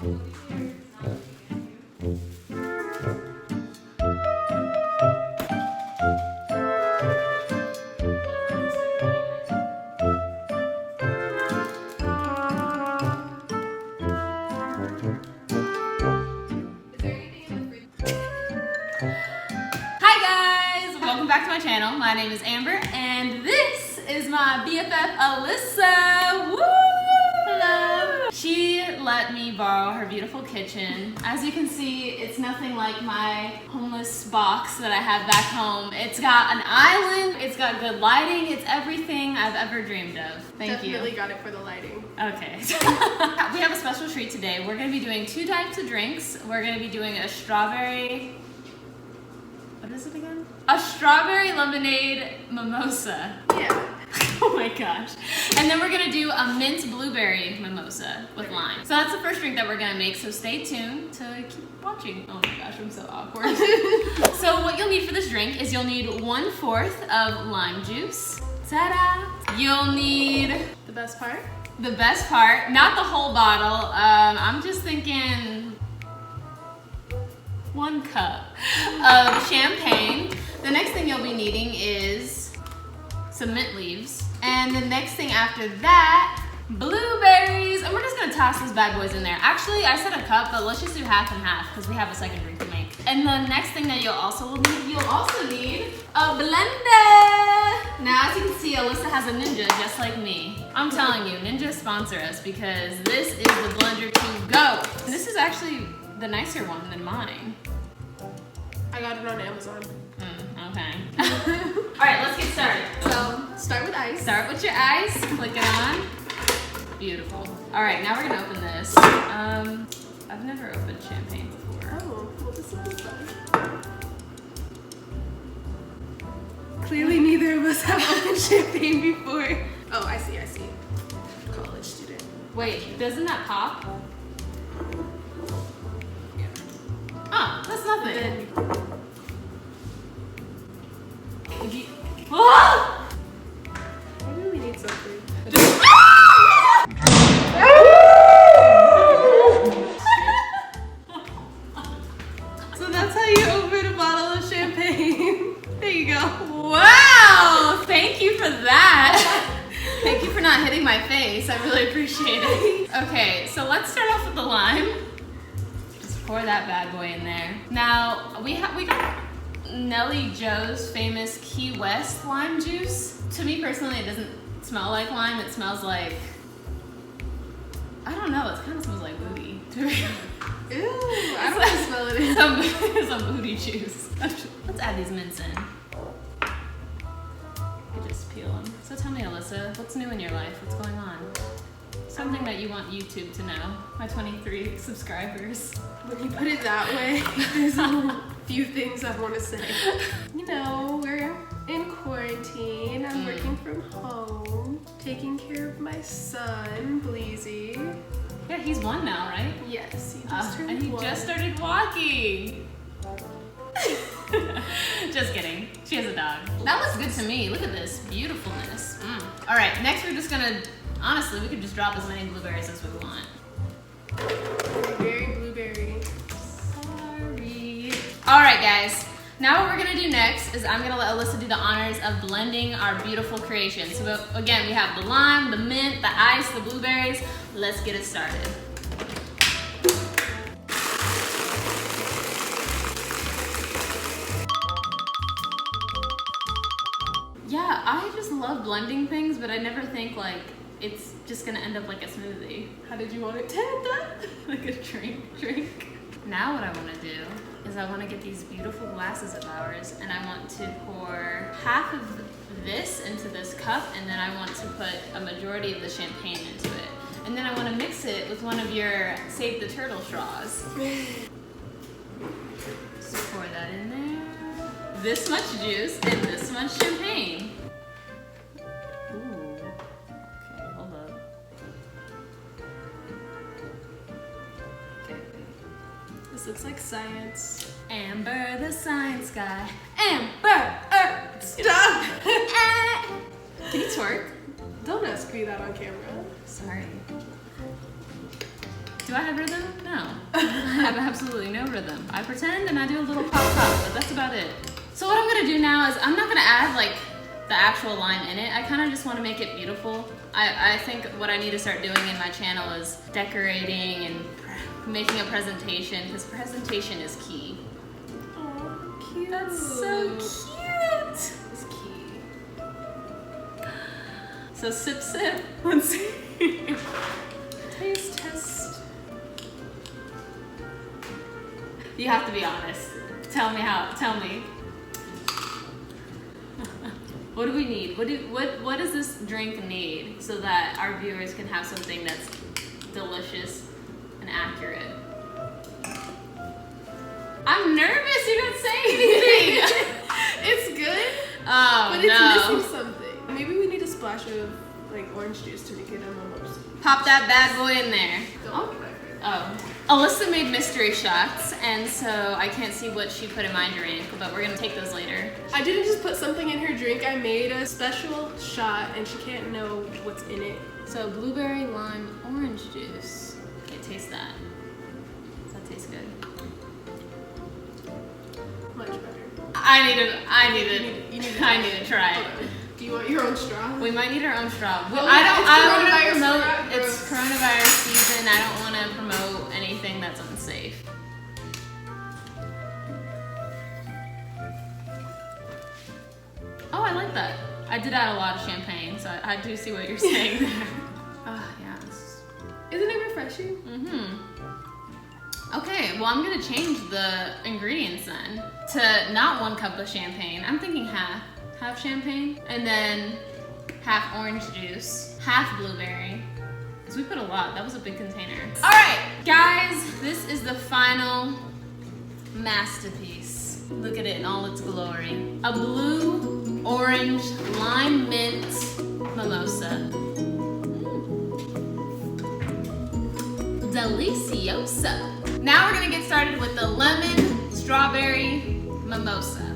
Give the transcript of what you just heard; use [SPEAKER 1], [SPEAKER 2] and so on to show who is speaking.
[SPEAKER 1] Back to my channel. My name is Amber and this is my BFF Alyssa. Woo! Hello. She let me borrow her beautiful kitchen. As you can see, it's nothing like my homeless box that I have back home. It's got an island, it's got good lighting, it's everything I've ever dreamed of. Thank you.
[SPEAKER 2] Definitely got it for the lighting.
[SPEAKER 1] Okay. We have a special treat today. We're going to be doing 2 types of drinks. We're going to be doing a strawberry... What is it again? A strawberry lemonade mimosa.
[SPEAKER 2] Yeah.
[SPEAKER 1] Oh my gosh. And then we're gonna do a mint blueberry mimosa with lime. So that's the first drink that we're gonna make, so stay tuned to keep watching. Oh my gosh, I'm so awkward. So what you'll need for this drink is you'll need 1/4 of lime juice. Ta-da! You'll need...
[SPEAKER 2] The best part?
[SPEAKER 1] The best part, not the whole bottle. I'm just thinking 1 cup of champagne. The next thing you'll be needing is some mint leaves. And the next thing after that, blueberries. And we're just gonna toss these bad boys in there. Actually, I said a cup, but let's just do half and half because we have a second drink to make. And the next thing that you'll also need a blender. Now, as you can see, Alyssa has a Ninja just like me. I'm telling you, Ninja sponsor us because this is the blender to go. And this is actually the nicer one than mine.
[SPEAKER 2] I got it on Amazon.
[SPEAKER 1] Okay. All right, let's get started.
[SPEAKER 2] So, start with ice.
[SPEAKER 1] Start with your ice, click it on. Beautiful. All right, now we're gonna open this. I've never opened champagne before.
[SPEAKER 2] Oh, well this will be fun. Clearly neither of us have opened champagne before. Oh, I see. College student.
[SPEAKER 1] Wait, doesn't that pop?
[SPEAKER 2] Yeah.
[SPEAKER 1] Oh, that's nothing.
[SPEAKER 2] Then,
[SPEAKER 1] Oh!
[SPEAKER 2] maybe we need something. So that's how you open a bottle of champagne. There you go.
[SPEAKER 1] Wow! Thank you for that. Thank you for not hitting my face. I really appreciate it. Okay, so let's start off with the lime. Just pour that bad boy in there. Now, we got Nelly Joe's famous Key West lime juice. To me personally, it doesn't smell like lime. It smells like, I don't know, it kind of smells like booty.
[SPEAKER 2] Ew, I don't want to smell it.
[SPEAKER 1] Some booty juice. Let's add these mints in. You just peel them. So tell me, Alyssa, what's new in your life? What's going on? Something that you want YouTube to know. My 23 subscribers.
[SPEAKER 2] When you put it that way, there's a few things I want to say. You know, we're in quarantine. I'm working from home, taking care of my son, Bleezy.
[SPEAKER 1] Yeah, he's 1 now, right?
[SPEAKER 2] Yes, he just turned
[SPEAKER 1] and he
[SPEAKER 2] 1.
[SPEAKER 1] just started walking. Just kidding. She has a dog. That looks good to me. Look at this beautifulness. All right, next we're just gonna, honestly, we could just drop as many blueberries as we want.
[SPEAKER 2] Very blueberry.
[SPEAKER 1] Sorry. All right, guys. Now what we're gonna do next is I'm gonna let Alyssa do the honors of blending our beautiful creation. So again, we have the lime, the mint, the ice, the blueberries. Let's get it started. Yeah, I just love blending things, but I never think like it's just gonna end up like a smoothie.
[SPEAKER 2] How did you want it to end up?
[SPEAKER 1] Like a drink. Now what I wanna do is I wanna get these beautiful glasses of ours and I want to pour half of this into this cup and then I want to put a majority of the champagne into it. And then I wanna mix it with one of your Save the Turtle straws. Just pour that in there. This much juice and this much champagne. Ooh. Okay, hold up. Okay.
[SPEAKER 2] This looks like science.
[SPEAKER 1] Amber the science guy. Amber!
[SPEAKER 2] Stop!
[SPEAKER 1] Can you twerk?
[SPEAKER 2] Don't ask me that on camera.
[SPEAKER 1] Sorry. Do I have rhythm? No. I have absolutely no rhythm. I pretend and I do a little pop, but that's about it. So what I'm gonna do now is I'm not gonna add like the actual lime in it. I kind of just want to make it beautiful. I think what I need to start doing in my channel is decorating and making a presentation, because presentation is key.
[SPEAKER 2] Oh, cute.
[SPEAKER 1] That's so cute.
[SPEAKER 2] It's key.
[SPEAKER 1] So sip, sip. Let's see.
[SPEAKER 2] Taste test.
[SPEAKER 1] You have to be honest. Tell me. What do we need? What does this drink need so that our viewers can have something that's delicious and accurate? I'm nervous. You don't say anything.
[SPEAKER 2] It's good,
[SPEAKER 1] Oh
[SPEAKER 2] but it's
[SPEAKER 1] no!
[SPEAKER 2] missing something. Maybe we need a splash of like orange juice to make it a mimosa.
[SPEAKER 1] Pop that bad boy in there.
[SPEAKER 2] Oh.
[SPEAKER 1] Oh. Alyssa made mystery shots, and so I can't see what she put in my drink, but we're gonna take those later.
[SPEAKER 2] I didn't just put something in her drink. I made a special shot, and she can't know what's in it.
[SPEAKER 1] So blueberry, lime, orange juice. Okay, taste that. Does that taste good?
[SPEAKER 2] Much better.
[SPEAKER 1] I need to try
[SPEAKER 2] Hold
[SPEAKER 1] it.
[SPEAKER 2] on. Do you want your own straw?
[SPEAKER 1] We might need our own straw.
[SPEAKER 2] Well,
[SPEAKER 1] I don't want to
[SPEAKER 2] it's
[SPEAKER 1] promote.
[SPEAKER 2] coronavirus.
[SPEAKER 1] It's coronavirus season. I don't want to promote anything that's unsafe. Oh, I like that. I did add a lot of champagne, so I do see what you're saying there. Oh, yes.
[SPEAKER 2] Isn't it refreshing?
[SPEAKER 1] Okay, well, I'm gonna change the ingredients then to not 1 cup of champagne. I'm thinking half champagne, and then half orange juice, half blueberry. Because we put a lot, that was a big container. All right, guys, this is the final masterpiece. Look at it in all its glory. A blue, orange, lime mint mimosa. Delicioso. Now we're gonna get started with the lemon strawberry mimosa.